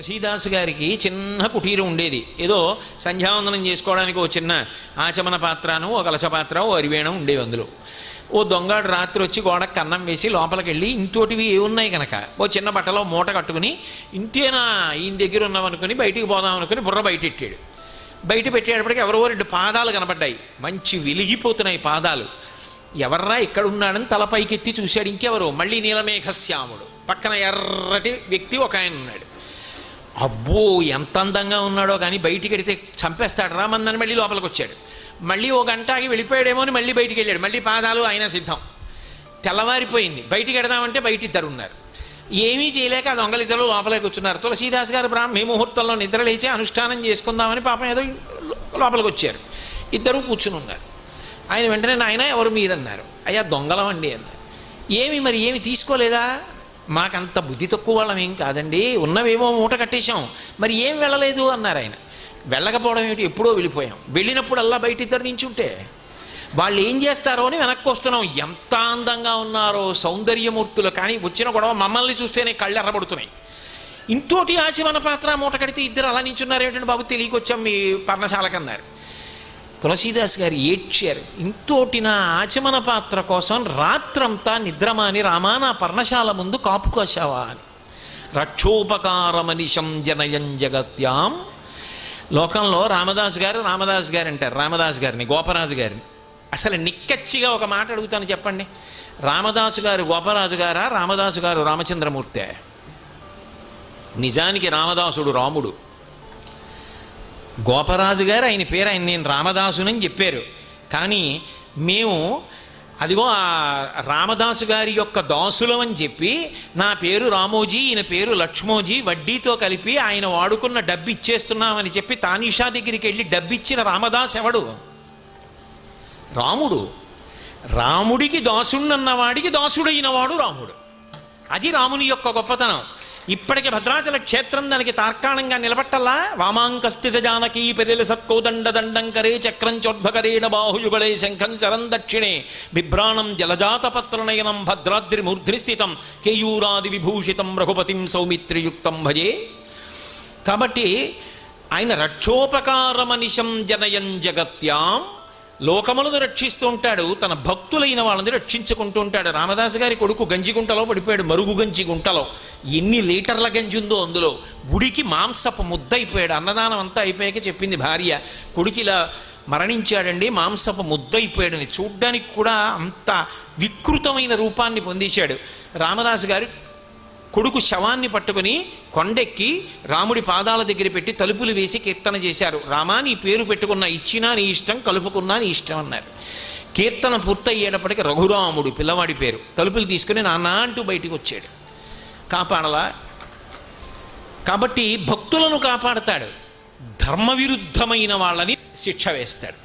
తులసీదాసు గారికి చిన్న కుటీరం ఉండేది. ఏదో సంధ్యావందనం చేసుకోవడానికి ఓ చిన్న ఆచమన పాత్రను, ఓ కలశ పాత్ర, ఓ అరివేణం ఉండేవి. అందులో ఓ దొంగాడు రాత్రి వచ్చి గోడకు కన్నం వేసి లోపలికి వెళ్ళి ఇంతోటివి ఏమున్నాయి కనుక ఓ చిన్న బట్టలో మూట కట్టుకుని ఇంతేనా ఈయన దగ్గర ఉన్నామనుకుని బయటికి పోదాం అనుకుని బుర్ర బయటెట్టాడు. బయట పెట్టేటప్పటికి ఎవరో రెండు పాదాలు కనపడ్డాయి, మంచి వెలిగిపోతున్నాయి పాదాలు. ఎవర్రా ఇక్కడ ఉన్నాడని తల పైకెత్తి చూశాడు. ఇంకెవరు, మళ్ళీ నీలమేఘశ్యాముడు, పక్కన ఎర్రటి వ్యక్తి ఒక ఆయన ఉన్నాడు. అబ్బో ఎంత అందంగా ఉన్నాడో కానీ బయటికి వెడితే చంపేస్తాడు రామన్నని మళ్ళీ లోపలికి వచ్చాడు. మళ్ళీ ఓ గంట ఆగి వెళ్ళిపోయాడేమో అని మళ్ళీ బయటికి వెళ్ళాడు. మళ్ళీ పాదాలు ఆయన సిద్ధం. తెల్లవారిపోయింది. బయటికి వెడదామంటే బయట ఇద్దరు ఉన్నారు. ఏమీ చేయలేక ఆ దొంగలిద్దరు లోపలికి వచ్చున్నారు. తులసీదాస్ గారు బ్రాహ్మీ ముహూర్తంలో నిద్ర లేచి అనుష్ఠానం చేసుకుందామని పాపం ఏదో లోపలికి వచ్చారు. ఇద్దరు కూర్చుని ఉన్నారు. ఆయన వెంటనే నాయన ఎవరు మీరన్నారు. అయ్యా దొంగలం అండి అన్నారు. ఏమి తీసుకోలేదా? మాకంత బుద్ధి తక్కువ వాళ్ళం ఏం కాదండి, ఉన్నవేమో మూట కట్టేశాం, మరి ఏం వెళ్ళలేదు అన్నారు ఆయన. వెళ్ళకపోవడం ఏమిటి, ఎప్పుడో వెళ్ళిపోయాం. వెళ్ళినప్పుడల్లా బయట ఇద్దరు నించుంటే వాళ్ళు ఏం చేస్తారో అని వెనక్కి వస్తున్నాం. ఎంత అందంగా ఉన్నారో సౌందర్యమూర్తులు, కానీ వచ్చిన గొడవ మమ్మల్ని చూస్తేనే కళ్ళు ఎర్రబడుతున్నాయి. ఇంతోటి ఆచమన పాత్ర మూట కడితే ఇద్దరు అలా నించున్నారు ఏమిటంటే బాబు తెలియకొచ్చాం మీ పర్ణశాలకన్నారు. తులసీదాస్ గారు ఏడ్చారు. ఇంతోటి నా ఆచమన పాత్ర కోసం రాత్రంతా నిద్రమాని రామా నా పర్ణశాల ముందు కాపు కాశావా అని. రక్షోపకారమనిశం జనయం జగత్యాం. లోకంలో రామదాస్ గారు అంటారు. రామదాస్ గారిని, గోపరాజు గారిని. అసలు నిక్కచ్చిగా ఒక మాట అడుగుతాను చెప్పండి, రామదాసు గారు గోపరాజు గారా, రామదాసు గారు రామచంద్రమూర్తే? నిజానికి రామదాసుడు రాముడు, గోపరాజు గారు ఆయన పేరు, ఆయన నేను రామదాసునని చెప్పారు. కానీ మేము అదిగో ఆ రామదాసు గారి యొక్క దాసులం అని చెప్పి నా పేరు రామోజీ, ఈయన పేరు లక్ష్మోజీ, వడ్డీతో కలిపి ఆయన వాడుకున్న డబ్బు ఇచ్చేస్తున్నామని చెప్పి తానీషా దగ్గరికి వెళ్ళి డబ్బిచ్చిన రామదాస్ ఎవడు? రాముడు. రాముడికి దాసుడన్నవాడికి దాసుడైన వాడు రాముడు. అది రాముని యొక్క గొప్పతనం. ఇప్పటికి భద్రాచల క్షేత్రం దానికి తార్కాణంగా నిలబట్టల్లా. వామాంకస్థిత జానకీ పెరిల సత్కోదండ దండంకరే చక్రం చోద్భకరేణ బాహుయుగళే శంఖం చరం దక్షిణే బిభ్రాణం జలజాతపత్రనయనం భద్రాద్రి మూర్ధ్ని స్థితం కేయూరాది విభూషితం రఘుపతిం సౌమిత్రియుక్తం భజే. కాబట్టి ఆయన రక్షోపకారమనిశం జనయం జగత్యాం, లోకములను రక్షిస్తూ ఉంటాడు, తన భక్తులైన వాళ్ళని రక్షించుకుంటూ ఉంటాడు. రామదాసు గారి కొడుకు గంజిగుంటలో పడిపోయాడు, మరుగు గంజిగుంటలో. ఎన్ని లీటర్ల గంజి ఉందో అందులో. గుడికి మాంసపు ముద్దయిపోయాడు. అన్నదానం అంతా అయిపోయాక చెప్పింది భార్య, కొడుకు ఇలా మరణించాడండి, మాంసపు ముద్దయిపోయాడని. చూడ్డానికి కూడా అంత వికృతమైన రూపాన్ని పొందేశాడు. రామదాసు గారు కొడుకు శవాన్ని పట్టుకుని కొండెక్కి రాముడి పాదాల దగ్గర పెట్టి తలుపులు వేసి కీర్తన చేశారు. రామా నీ పేరు పెట్టుకున్నా, ఇచ్చినా నీ ఇష్టం, కలుపుకున్నా నీ ఇష్టం అన్నారు. కీర్తన పూర్తయ్యేటప్పటికి రఘురాముడు పిల్లవాడి పేరు. తలుపులు తీసుకుని నాన్న అంటూ బయటికి వచ్చాడు. కాపాడలా. కాబట్టి భక్తులను కాపాడతాడు, ధర్మవిరుద్ధమైన వాళ్ళని శిక్ష వేస్తాడు.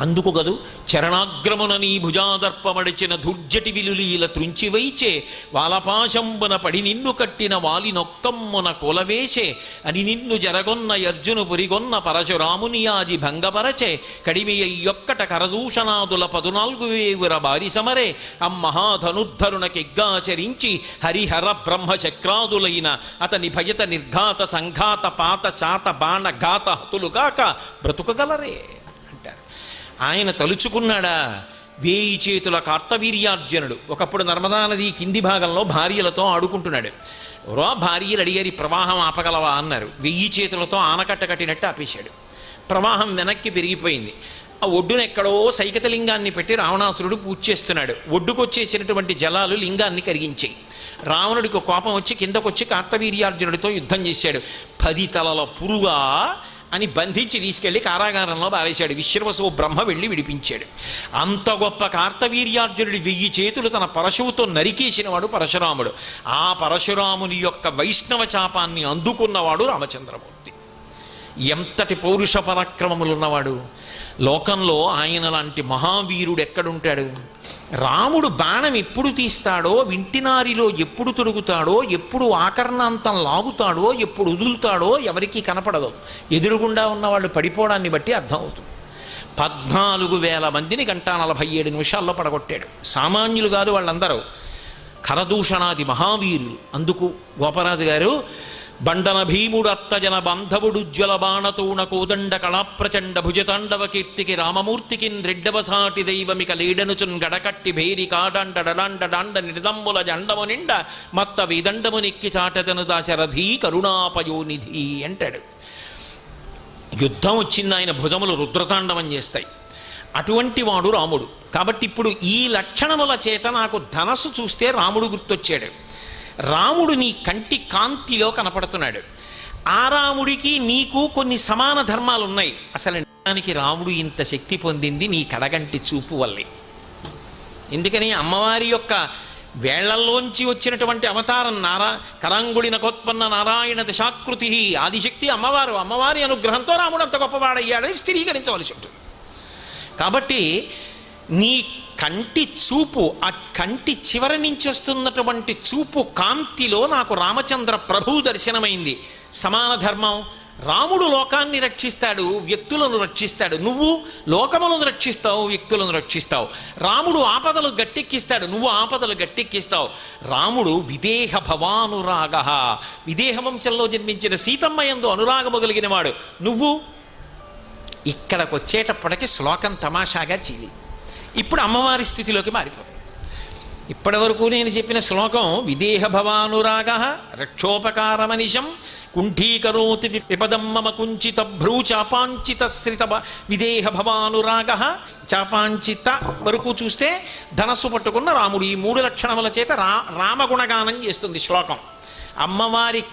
అందుకు గదు చరణాగ్రమున నీ భుజాదర్పమడిచిన దుర్జటి విలులీల త్రుంచివైచే వాలపాశంబున పడి నిన్ను కట్టిన వాలినొక్కమ్మున కొలవేసే అని నిన్ను జరగొన్న అర్జును పురిగొన్న పరశురాముని ఆది భంగపరచే కడిమి అయ్యొక్కట కరదూషణాదుల 14,000 బారి సమరే అమ్మహాధనుద్ధరునకిగ్గాచరించి హరిహర బ్రహ్మచక్రాదులైన అతని భయత నిర్ఘాత సంఘాత పాత శాత బాణ ఘాత హతులుగాక బ్రతుకగలరే. ఆయన తలుచుకున్నాడా? 1000 చేతుల కార్తవీర్యార్జునుడు ఒకప్పుడు నర్మదా నది కింది భాగంలో భార్యలతో ఆడుకుంటున్నాడు. ఎవరో భార్యలు అడిగారు ఈ ప్రవాహం ఆపగలవా అన్నారు. 1000 చేతులతో ఆనకట్ట కట్టినట్టు ఆపేశాడు. ప్రవాహం వెనక్కి పెరిగిపోయింది. ఆ ఒడ్డున ఎక్కడో సైకత లింగాన్ని పెట్టి రావణాసురుడు పూజ చేస్తున్నాడు. ఒడ్డుకొచ్చేసినటువంటి జలాలు లింగాన్ని కరిగించాయి. రావణుడికి కోపం వచ్చి కిందకొచ్చి కార్తవీర్యార్జునుడితో యుద్ధం చేశాడు. 10 తలల పురుగా అని బంధించి తీసుకెళ్లి కారాగారంలో బావేశాడు. విశ్రవసో బ్రహ్మ వెళ్ళి విడిపించాడు. అంత గొప్ప కార్తవీర్యార్జునుడి 1000 చేతులు తన పరశువుతో నరికేసినవాడు పరశురాముడు. ఆ పరశురాముని యొక్క వైష్ణవ చాపాన్ని అందుకున్నవాడు రామచంద్రమూర్తి. ఎంతటి పౌరుష పరాక్రమములున్నవాడు! లోకంలో ఆయన లాంటి మహావీరుడు ఎక్కడుంటాడు? రాముడు బాణం ఎప్పుడు తీస్తాడో, వింటినారిలో ఎప్పుడు తొడుగుతాడో, ఎప్పుడు ఆకర్ణాంతం లాగుతాడో, ఎప్పుడు వదులుతాడో ఎవరికీ కనపడదు. ఎదురుగుండా ఉన్నవాళ్ళు పడిపోవడాన్ని బట్టి అర్థమవుతుంది. 14,000 మందిని 1:47 నిమిషాల్లో పడగొట్టాడు. సామాన్యులు కాదు వాళ్ళందరూ, కరదూషణాది మహావీరులు. అందుకు గోపరాజు గారు బండన భీముడు అత్తజన బాంధవుడు జ్వల బాణతూణ కోదండ కళాప్రచండ భుజతాండవ కీర్తికి రామమూర్తికి రెడ్డవసాటి దైవమిక లీడనుచున్ గడకట్టి భేరి కాడండ డడాండ డాండ నిర్దంబుల జండము నిండ మత్త విదండము నెక్కి చాటతను దాశరథీ కరుణాపయోనిధి అంటాడు. యుద్ధం వచ్చింది, ఆయన భుజములు రుద్రతాండవం చేస్తాయి. అటువంటి వాడు రాముడు. కాబట్టి ఇప్పుడు ఈ లక్షణముల చేత నాకు ధనస్సు చూస్తే రాముడు గుర్తొచ్చాడు. రాముడు నీ కంటి కాంతిలో కనపడుతున్నాడు. ఆ రాముడికి నీకు కొన్ని సమాన ధర్మాలు ఉన్నాయి. అసలు నిజానికి రాముడు ఇంత శక్తి పొందింది నీ కడగంటి చూపు వల్లే. ఎందుకని అమ్మవారి యొక్క వేళ్లల్లోంచి వచ్చినటువంటి అవతారం కరాంగుడి నకోత్పన్న నారాయణ దశాకృతి ఆదిశక్తి అమ్మవారు. అమ్మవారి అనుగ్రహంతో రాముడు అంత గొప్పవాడయ్యాడని స్థిరీకరించవలసి ఉంటుంది. కాబట్టి నీ కంటి చూపు, ఆ కంటి చివరి నుంచి వస్తున్నటువంటి చూపు కాంతిలో నాకు రామచంద్ర ప్రభువు దర్శనమైంది. సమాన ధర్మం. రాముడు లోకాన్ని రక్షిస్తాడు, వ్యక్తులను రక్షిస్తాడు. నువ్వు లోకములను రక్షిస్తావు, వ్యక్తులను రక్షిస్తావు. రాముడు ఆపదలు గట్టెక్కిస్తాడు, నువ్వు ఆపదలు గట్టెక్కిస్తావు. రాముడు విదేహ భవానురాగ, విదేహ వంశంలో జన్మించిన సీతమ్మ యందు అనురాగము కలిగిన వాడు. నువ్వు ఇక్కడికి వచ్చేటప్పటికి శ్లోకం తమాషాగా చీలి ఇప్పుడు అమ్మవారి స్థితిలోకి మారిపోతుంది. ఇప్పటి వరకు నేను చెప్పిన శ్లోకం విదేహ భవానురాగ రక్షోపకారమనిశం కుంఠీకరోతి విపదం మమ కుంచిత భ్రూ చాపాంచిత శ్రిత విదేహ భవానురాగ చాపాంచిత వరకు చూస్తే ధనస్సు పట్టుకున్న రాముడు. ఈ మూడు లక్షణముల చేత రామగుణగానం చేస్తుంది శ్లోకం. అమ్మవారి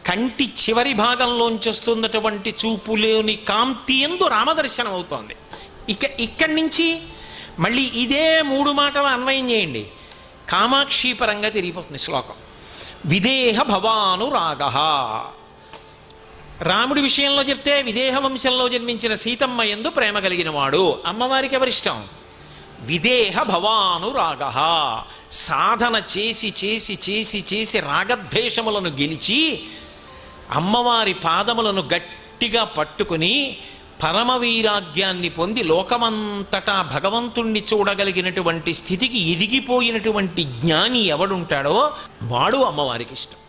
కంటి చివరి భాగంలోంచి వస్తున్నటువంటి చూపులోని కాంతి యందు రామదర్శనం అవుతోంది. ఇక్కడి నుంచి మళ్ళీ ఇదే మూడు మాటలు అన్వయం చేయండి, కామాక్షి పరంగా తిరిగిపోతుంది శ్లోకం. విదేహ భవానురాగ, రాముడి విషయంలో చెప్తే విదేహ వంశంలో జన్మించిన సీతమ్మ యందు ప్రేమ కలిగిన వాడు. అమ్మవారికి ఎవరిష్టం? విదేహ భవానురాగ. సాధన చేసి చేసి చేసి చేసి రాగద్వేషములను గెలిచి అమ్మవారి పాదములను గట్టిగా పట్టుకుని పరమవీరాగ్యాన్ని పొంది లోకమంతటా భగవంతుణ్ణి చూడగలిగినటువంటి స్థితికి ఎదిగిపోయినటువంటి జ్ఞాని ఎవడుంటాడో వాడు అమ్మవారికి ఇష్టం.